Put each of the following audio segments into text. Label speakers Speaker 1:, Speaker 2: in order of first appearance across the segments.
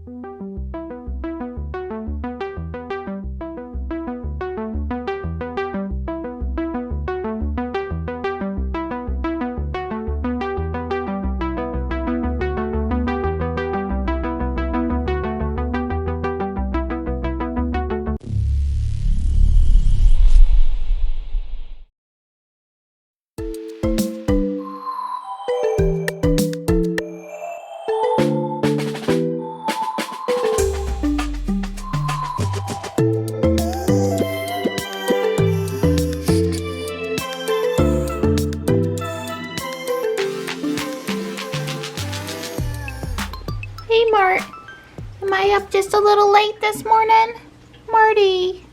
Speaker 1: Hey Mart, am I up just a little late this morning? Marty.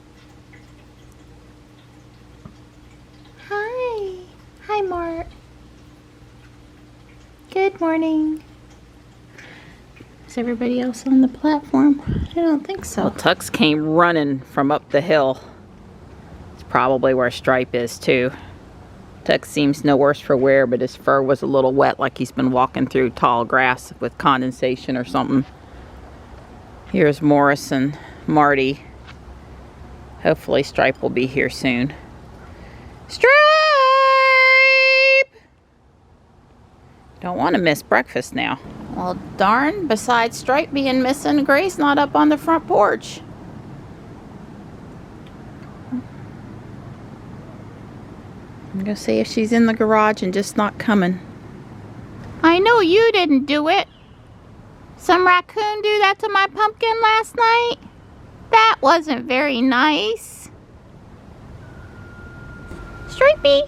Speaker 1: Hi. Hi Mart. Good morning. Is everybody else on the platform? I don't think so.
Speaker 2: Well, Tux came running from up the hill. It's probably where Stripe is too. Tux seems no worse for wear, but his fur was a little wet, like he's been walking through tall grass with condensation or something. Here's Morris and Marty. Hopefully Stripe will be here soon. Stripe! Don't want to miss breakfast now. Well, darn, besides Stripe being missing, Gray's not up on the front porch. I'm gonna see if she's in the garage and just not coming.
Speaker 1: I know you didn't do it. Some raccoon do that to my pumpkin last night? That wasn't very nice. Stripey.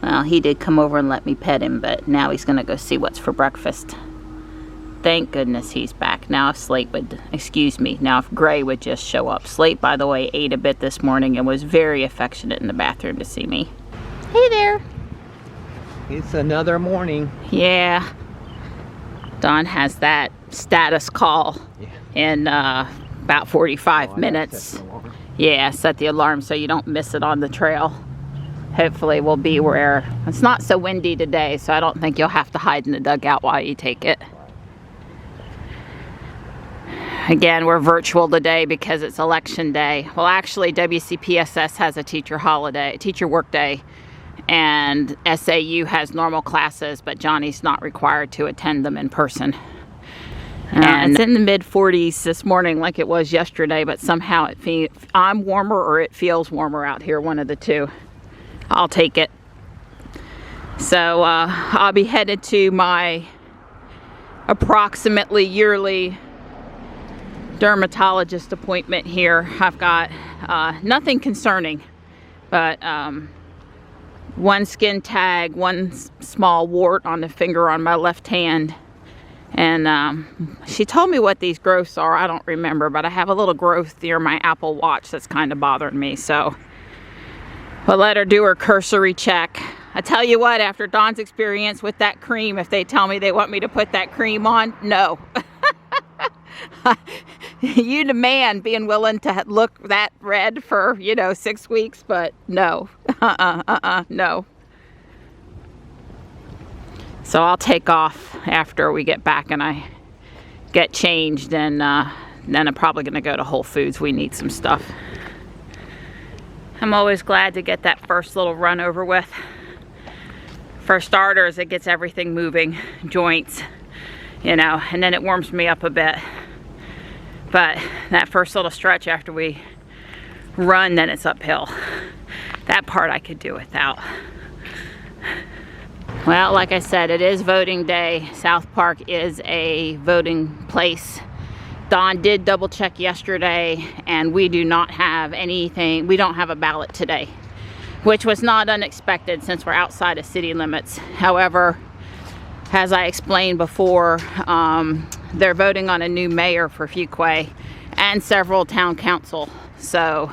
Speaker 2: Well, he did come over and let me pet him, but now he's gonna go see what's for breakfast. Thank goodness he's back. Now if Slate would, now if Gray would just show up. Slate, by the way, ate a bit this morning and was very affectionate in the bathroom to see me.
Speaker 1: Hey there.
Speaker 3: It's another morning.
Speaker 2: Yeah. Dawn has that status call in about 45 minutes. Yeah, set the alarm so you don't miss it on the trail. Hopefully we'll be where it's not so windy today, so I don't think you'll have to hide in the dugout while you take it. Again, we're virtual today because it's election day. Well, actually, WCPSS has a teacher work day, and SAU has normal classes, but Johnny's not required to attend them in person. And it's in the mid-40s this morning like it was yesterday, but somehow I'm warmer or it feels warmer out here, one of the two. I'll take it. So I'll be headed to my approximately yearly dermatologist appointment here. I've got nothing concerning, but one skin tag, one small wart on the finger on my left hand, and she told me what these growths are. I don't remember, but I have a little growth near my Apple Watch that's kind of bothering me, so I'll let her do her cursory check. I tell you what, after Dawn's experience with that cream, if they tell me they want me to put that cream on, no. You the man being willing to look that red for, 6 weeks, but no. No. So I'll take off after we get back and I get changed, and then I'm probably going to go to Whole Foods. We need some stuff. I'm always glad to get that first little run over with. For starters, it gets everything moving, joints, and then it warms me up a bit. But that first little stretch after we run, then it's uphill. That part I could do without. Well, like I said, it is voting day. South Park is a voting place. Dawn did double check yesterday, and we do not have anything. We don't have a ballot today, which was not unexpected since we're outside of city limits. However, as I explained before, they're voting on a new mayor for Fuquay and several town council. So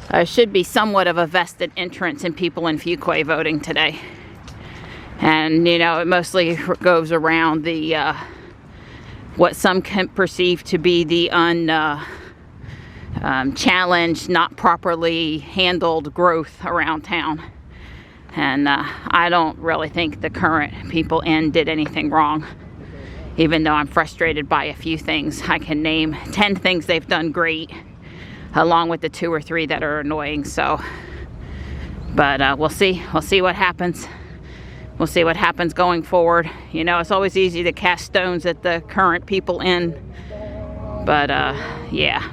Speaker 2: there should be somewhat of a vested interest in people in Fuquay voting today. And, it mostly goes around the, what some can perceive to be the challenged, not properly handled growth around town. And I don't really think the current people did anything wrong. even though I'm frustrated by a few things. I can name 10 things they've done great, along with the 2 or 3 that are annoying. So, but we'll see what happens. We'll see what happens going forward. You know, it's always easy to cast stones at the current people in, but yeah.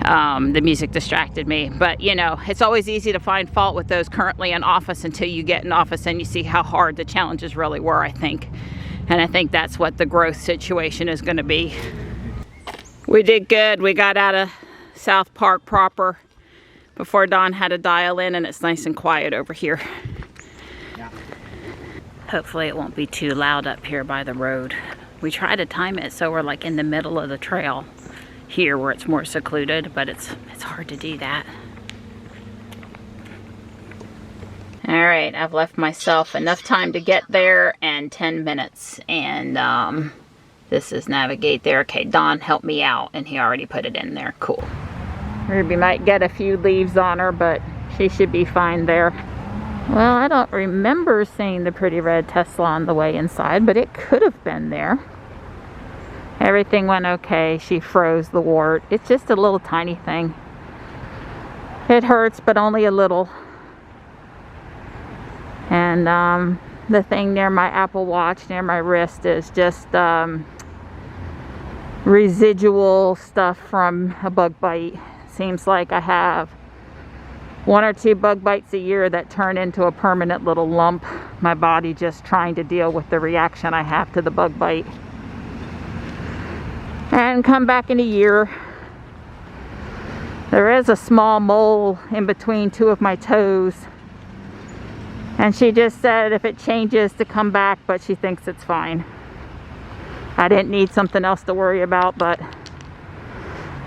Speaker 2: The music distracted me, but you know, it's always easy to find fault with those currently in office until you get in office and you see how hard the challenges really were, I think. And I think that's what the growth situation is going to be. We did good. We got out of South Park proper before Dawn had to dial in, and it's nice and quiet over here.
Speaker 3: Yeah.
Speaker 2: Hopefully it won't be too loud up here by the road. We try to time it so we're like in the middle of the trail here where it's more secluded, but it's hard to do that. All right, I've left myself enough time to get there and 10 minutes, and this is navigate there. Okay, Don helped me out and he already put it in there. Cool. Ruby might get a few leaves on her, but she should be fine there. Well, I don't remember seeing the pretty red Tesla on the way inside, but it could have been there. Everything went okay. She froze the wart. It's just a little tiny thing. It hurts, but only a little. And the thing near my Apple Watch, near my wrist, is just residual stuff from a bug bite. Seems like I have 1 or 2 bug bites a year that turn into a permanent little lump. My body just trying to deal with the reaction I have to the bug bite. And come back in a year. There is a small mole in between 2 of my toes. And she just said if it changes to come back, but she thinks it's fine. I didn't need something else to worry about, but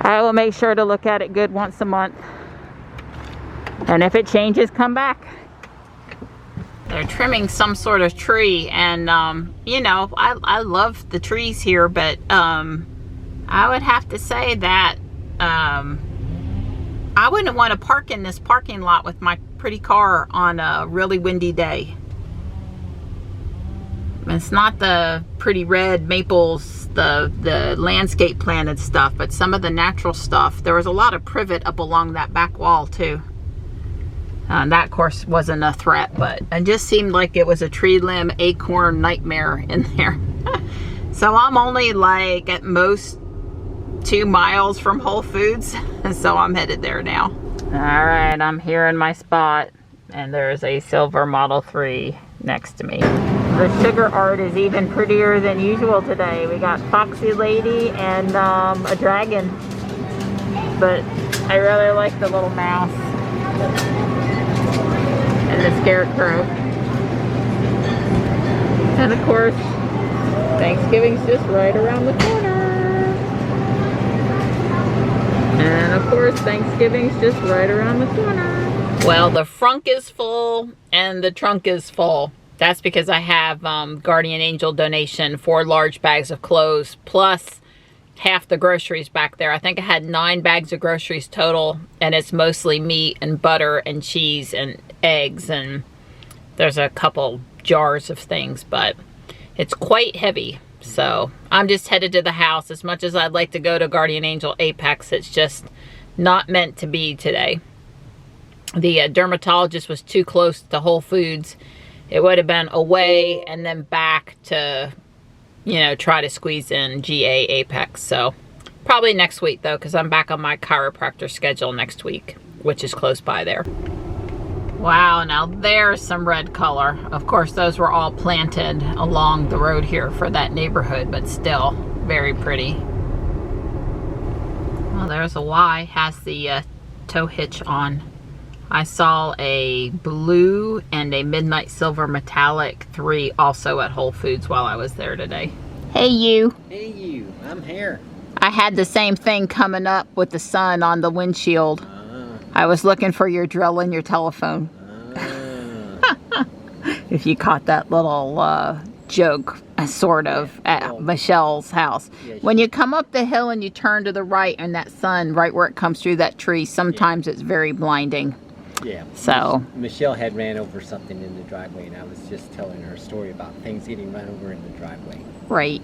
Speaker 2: I will make sure to look at it good once a month. And if it changes, come back. They're trimming some sort of tree, and you know, I love the trees here, but I would have to say that I wouldn't want to park in this parking lot with my pretty car on a really windy day. It's not the pretty red maples, the landscape planted stuff, but some of the natural stuff. There was a lot of privet up along that back wall too. That, of course, wasn't a threat, but it just seemed like it was a tree limb acorn nightmare in there. So I'm only like at most 2 miles from Whole Foods, so I'm headed there now. All right, I'm here in my spot, and there's a silver Model 3 next to me. The sugar art is even prettier than usual today. We got Foxy Lady and a dragon, but I really like the little mouse and the scarecrow. And of course, Thanksgiving's just right around the corner. And of course, Thanksgiving's just right around the corner. Well, the frunk is full and the trunk is full. That's because I have Guardian Angel donation 4 large bags of clothes plus half the groceries back there. I think I had 9 bags of groceries total, and it's mostly meat and butter and cheese and eggs, and there's a couple jars of things, but it's quite heavy. So I'm just headed to the house. As much as I'd like to go to Guardian Angel Apex, it's just not meant to be today. The dermatologist was too close to Whole Foods. It would have been away and then back to, you know, try to squeeze in GA Apex. So probably next week though, because I'm back on my chiropractor schedule next week, which is close by there. Wow, now there's some red color. Of course, those were all planted along the road here for that neighborhood, but still very pretty. Well, there's a Y, has the tow hitch on. I saw a blue and a midnight silver metallic 3 also at Whole Foods while I was there today. Hey you.
Speaker 3: Hey you, I'm here.
Speaker 2: I had the same thing coming up with the sun on the windshield. I was looking for your drill and your telephone. If you caught that little joke, sort of, at Michelle's house.
Speaker 3: Yeah,
Speaker 2: when you come up the hill and you turn to the right and that sun, right where it comes through that tree, sometimes it's very blinding.
Speaker 3: Yeah.
Speaker 2: So
Speaker 3: Michelle had ran over something in the driveway, and I was just telling her a story about things getting run over in the driveway.
Speaker 2: Right.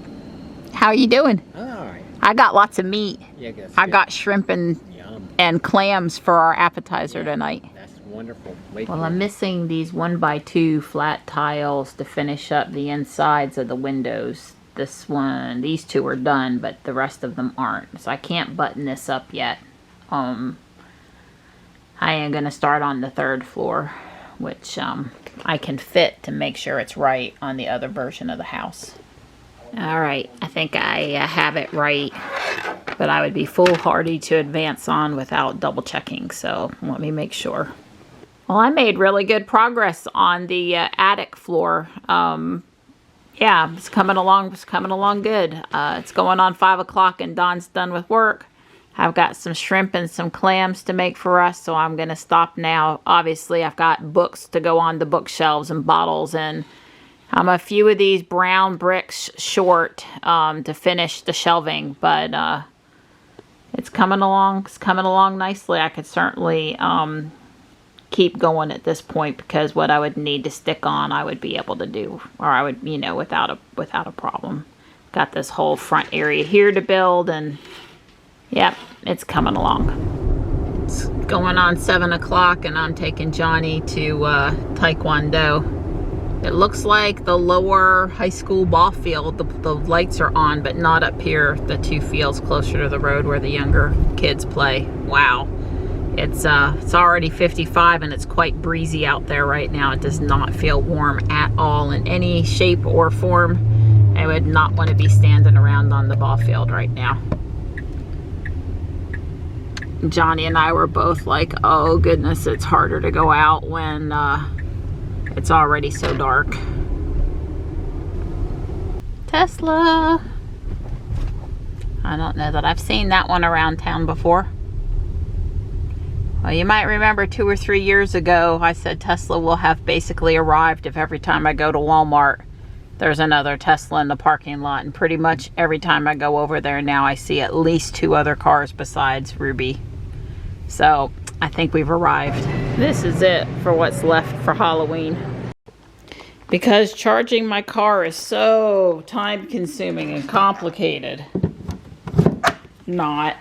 Speaker 2: How are you doing?
Speaker 3: All right.
Speaker 2: I got lots of meat.
Speaker 3: Yeah, that's
Speaker 2: I
Speaker 3: good.
Speaker 2: got shrimp
Speaker 3: Yum.
Speaker 2: and clams for our appetizer tonight.
Speaker 3: That's wonderful. Wait
Speaker 2: Well,
Speaker 3: for
Speaker 2: I'm
Speaker 3: it.
Speaker 2: missing these 1x2 flat tiles to finish up the insides of the windows. These two are done, but the rest of them aren't. So I can't button this up yet. I am going to start on the 3rd floor, which I can fit to make sure it's right on the other version of the house. All right, I think I have it right, but I would be foolhardy to advance on without double checking, so let me make sure. Well, I made really good progress on the attic floor. Yeah, it's coming along good. It's going on 5 o'clock and Don's done with work. I've got some shrimp and some clams to make for us, so I'm gonna stop now. Obviously, I've got books to go on the bookshelves and bottles, and I'm a few of these brown bricks short to finish the shelving, but it's coming along nicely. I could certainly keep going at this point, because what I would need to stick on I would be able to do, or I would, you know, without a problem. Got this whole front area here to build, and yep, it's coming along. It's going on 7 o'clock and I'm taking Johnny to Taekwondo. It looks like the lower high school ball field, the lights are on, but not up here, the 2 fields closer to the road where the younger kids play. Wow. It's already 55 and it's quite breezy out there right now. It does not feel warm at all in any shape or form. I would not want to be standing around on the ball field right now. Johnny and I were both like, oh goodness, it's harder to go out when it's already so dark. Tesla. I don't know that I've seen that one around town before. Well, you might remember 2 or 3 years ago, I said Tesla will have basically arrived if every time I go to Walmart, there's another Tesla in the parking lot. And pretty much every time I go over there now, I see at least 2 other cars besides Ruby. So I think we've arrived. This is it for what's left for Halloween. Because charging my car is so time consuming and complicated. Not.